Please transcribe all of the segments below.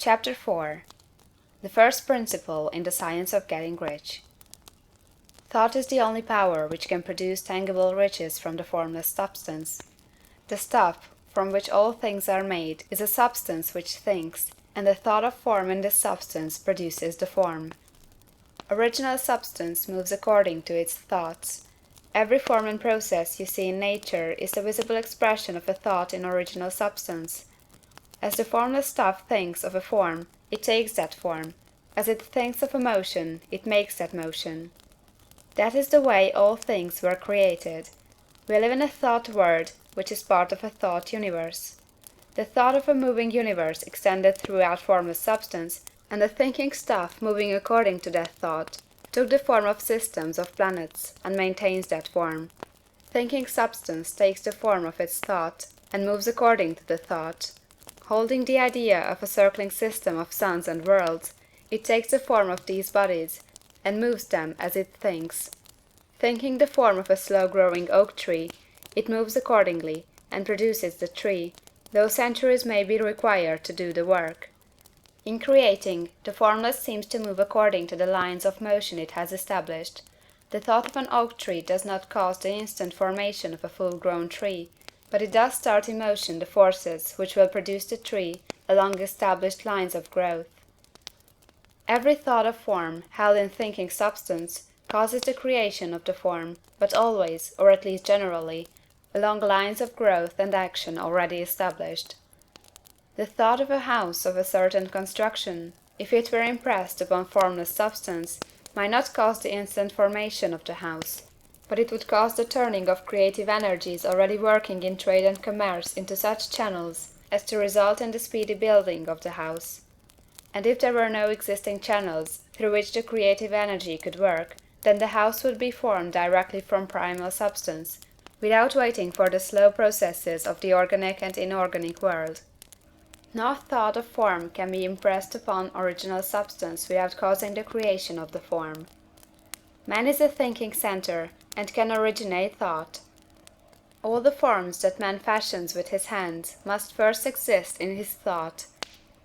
Chapter 4. The first principle in the science of getting rich. Thought is the only power which can produce tangible riches from the formless substance. The stuff, from which all things are made, is a substance which thinks, and the thought of form in this substance produces the form. Original substance moves according to its thoughts. Every form and process you see in nature is the visible expression of a thought in original substance. As the formless stuff thinks of a form, it takes that form. As it thinks of a motion, it makes that motion. That is the way all things were created. We live in a thought world, which is part of a thought universe. The thought of a moving universe extended throughout formless substance, and the thinking stuff moving according to that thought took the form of systems of planets, and maintains that form. Thinking substance takes the form of its thought, and moves according to the thought. Holding the idea of a circling system of suns and worlds, it takes the form of these bodies, and moves them as it thinks. Thinking the form of a slow-growing oak tree, it moves accordingly, and produces the tree, though centuries may be required to do the work. In creating, the formless seems to move according to the lines of motion it has established. The thought of an oak tree does not cause the instant formation of a full-grown tree, but it does start in motion the forces which will produce the tree along established lines of growth. Every thought of form, held in thinking substance, causes the creation of the form, but always, or at least generally, along lines of growth and action already established. The thought of a house of a certain construction, if it were impressed upon formless substance, might not cause the instant formation of the house, but it would cause the turning of creative energies already working in trade and commerce into such channels as to result in the speedy building of the house. And if there were no existing channels through which the creative energy could work, then the house would be formed directly from primal substance, without waiting for the slow processes of the organic and inorganic world. No thought of form can be impressed upon original substance without causing the creation of the form. Man is a thinking center, and can originate thought. All the forms that man fashions with his hands must first exist in his thought.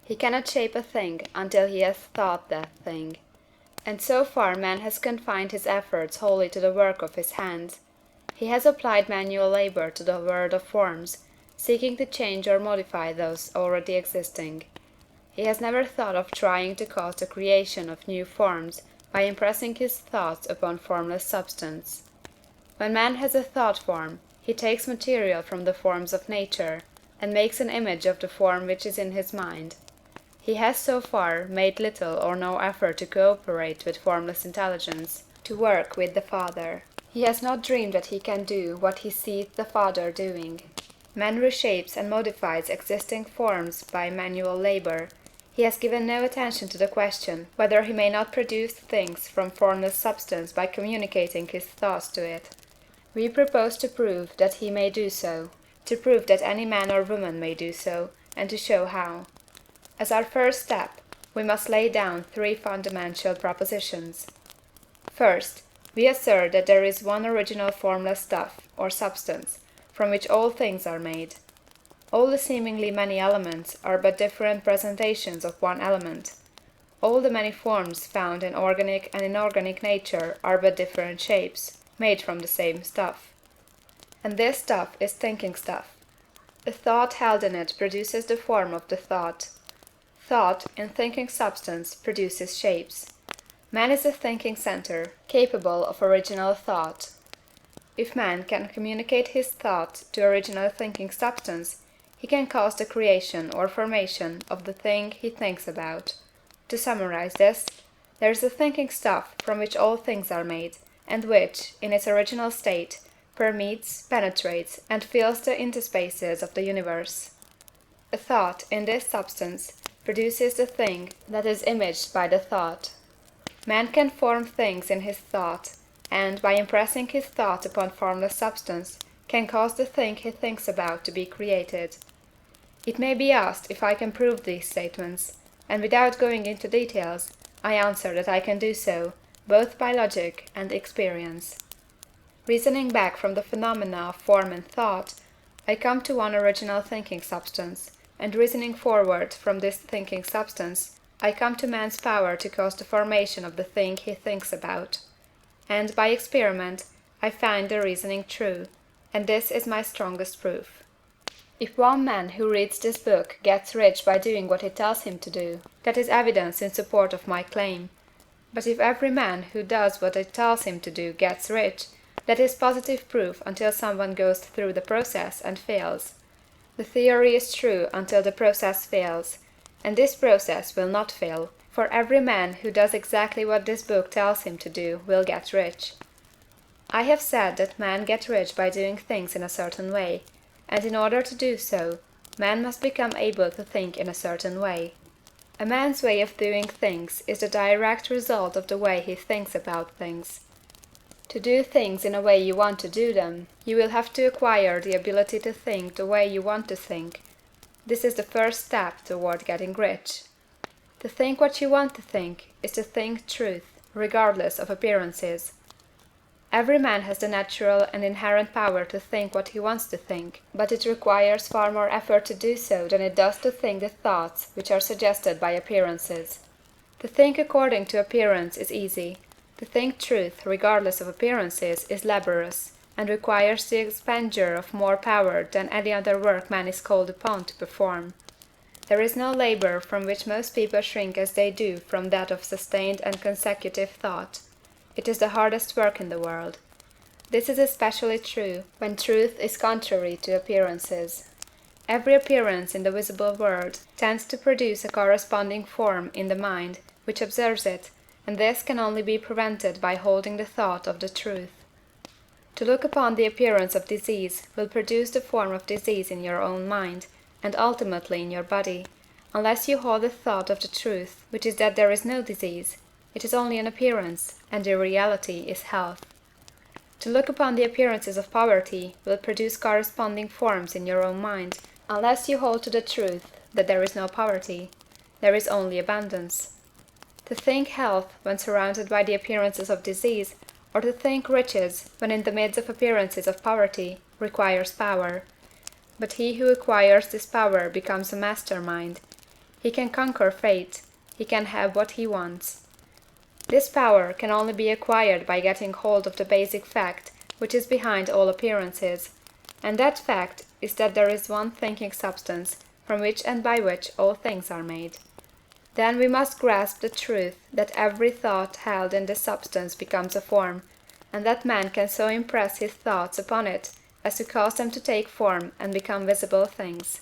He cannot shape a thing until he has thought that thing. And so far man has confined his efforts wholly to the work of his hands. He has applied manual labor to the world of forms, seeking to change or modify those already existing. He has never thought of trying to cause the creation of new forms by impressing his thoughts upon formless substance. When man has a thought form, he takes material from the forms of nature, and makes an image of the form which is in his mind. He has so far made little or no effort to cooperate with formless intelligence, to work with the Father. He has not dreamed that he can do what he seeth the Father doing. Man reshapes and modifies existing forms by manual labor. He has given no attention to the question whether he may not produce things from formless substance by communicating his thoughts to it. We propose to prove that he may do so, to prove that any man or woman may do so, and to show how. As our first step, we must lay down three fundamental propositions. First, we assert that there is one original formless stuff, or substance, from which all things are made. All the seemingly many elements are but different presentations of one element. All the many forms found in organic and inorganic nature are but different shapes, made from the same stuff. And this stuff is thinking stuff. A thought held in it produces the form of the thought. Thought, in thinking substance, produces shapes. Man is a thinking center, capable of original thought. If man can communicate his thought to original thinking substance, he can cause the creation or formation of the thing he thinks about. To summarize this, there is a thinking stuff from which all things are made, and which, in its original state, permeates, penetrates, and fills the interspaces of the universe. A thought, in this substance, produces the thing that is imaged by the thought. Man can form things in his thought, and, by impressing his thought upon formless substance, can cause the thing he thinks about to be created. It may be asked if I can prove these statements, and without going into details, I answer that I can do so, both by logic and experience. Reasoning back from the phenomena of form and thought, I come to one original thinking substance, and reasoning forward from this thinking substance, I come to man's power to cause the formation of the thing he thinks about. And, by experiment, I find the reasoning true, and this is my strongest proof. If one man who reads this book gets rich by doing what it tells him to do, that is evidence in support of my claim. But if every man who does what it tells him to do gets rich, that is positive proof until someone goes through the process and fails. The theory is true until the process fails, and this process will not fail, for every man who does exactly what this book tells him to do will get rich. I have said that men get rich by doing things in a certain way, and in order to do so, man must become able to think in a certain way. A man's way of doing things is the direct result of the way he thinks about things. To do things in a way you want to do them, you will have to acquire the ability to think the way you want to think. This is the first step toward getting rich. To think what you want to think is to think truth, regardless of appearances. Every man has the natural and inherent power to think what he wants to think, but it requires far more effort to do so than it does to think the thoughts which are suggested by appearances. To think according to appearance is easy. To think truth, regardless of appearances, is laborious, and requires the expenditure of more power than any other work man is called upon to perform. There is no labor from which most people shrink as they do from that of sustained and consecutive thought. It is the hardest work in the world. This is especially true when truth is contrary to appearances. Every appearance in the visible world tends to produce a corresponding form in the mind which observes it, and this can only be prevented by holding the thought of the truth. To look upon the appearance of disease will produce the form of disease in your own mind, and ultimately in your body, unless you hold the thought of the truth, which is that there is no disease. It is only an appearance, and the reality is health. To look upon the appearances of poverty will produce corresponding forms in your own mind, unless you hold to the truth that there is no poverty. There is only abundance. To think health when surrounded by the appearances of disease, or to think riches when in the midst of appearances of poverty, requires power. But he who acquires this power becomes a master mind. He can conquer fate. He can have what he wants. This power can only be acquired by getting hold of the basic fact which is behind all appearances, and that fact is that there is one thinking substance from which and by which all things are made. Then we must grasp the truth that every thought held in this substance becomes a form, and that man can so impress his thoughts upon it as to cause them to take form and become visible things.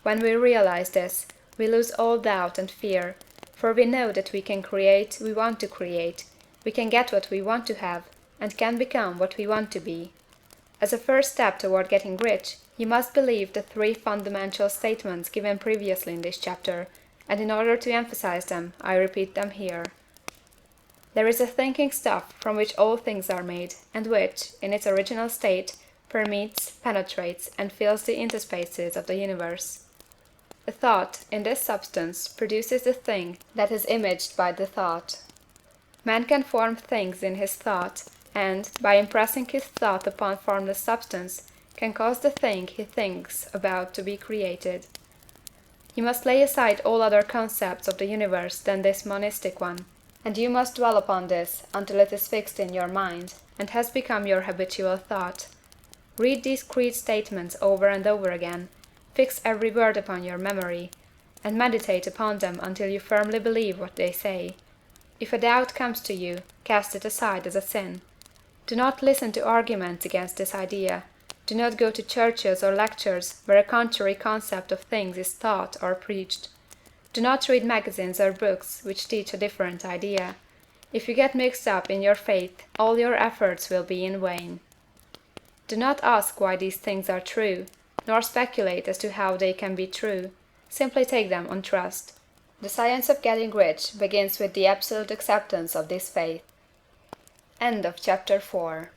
When we realize this, we lose all doubt and fear, for we know that we can create we want to create, we can get what we want to have, and can become what we want to be. As a first step toward getting rich, you must believe the three fundamental statements given previously in this chapter, and in order to emphasize them, I repeat them here. There is a thinking stuff from which all things are made, and which, in its original state, permeates, penetrates, and fills the interspaces of the universe. A thought, in this substance, produces the thing that is imaged by the thought. Man can form things in his thought, and, by impressing his thought upon formless substance, can cause the thing he thinks about to be created. You must lay aside all other concepts of the universe than this monistic one, and you must dwell upon this until it is fixed in your mind, and has become your habitual thought. Read these creed statements over and over again, fix every word upon your memory, and meditate upon them until you firmly believe what they say. If a doubt comes to you, cast it aside as a sin. Do not listen to arguments against this idea. Do not go to churches or lectures where a contrary concept of things is taught or preached. Do not read magazines or books which teach a different idea. If you get mixed up in your faith, all your efforts will be in vain. Do not ask why these things are true, nor speculate as to how they can be true. Simply take them on trust. The science of getting rich begins with the absolute acceptance of this faith. End of chapter 4.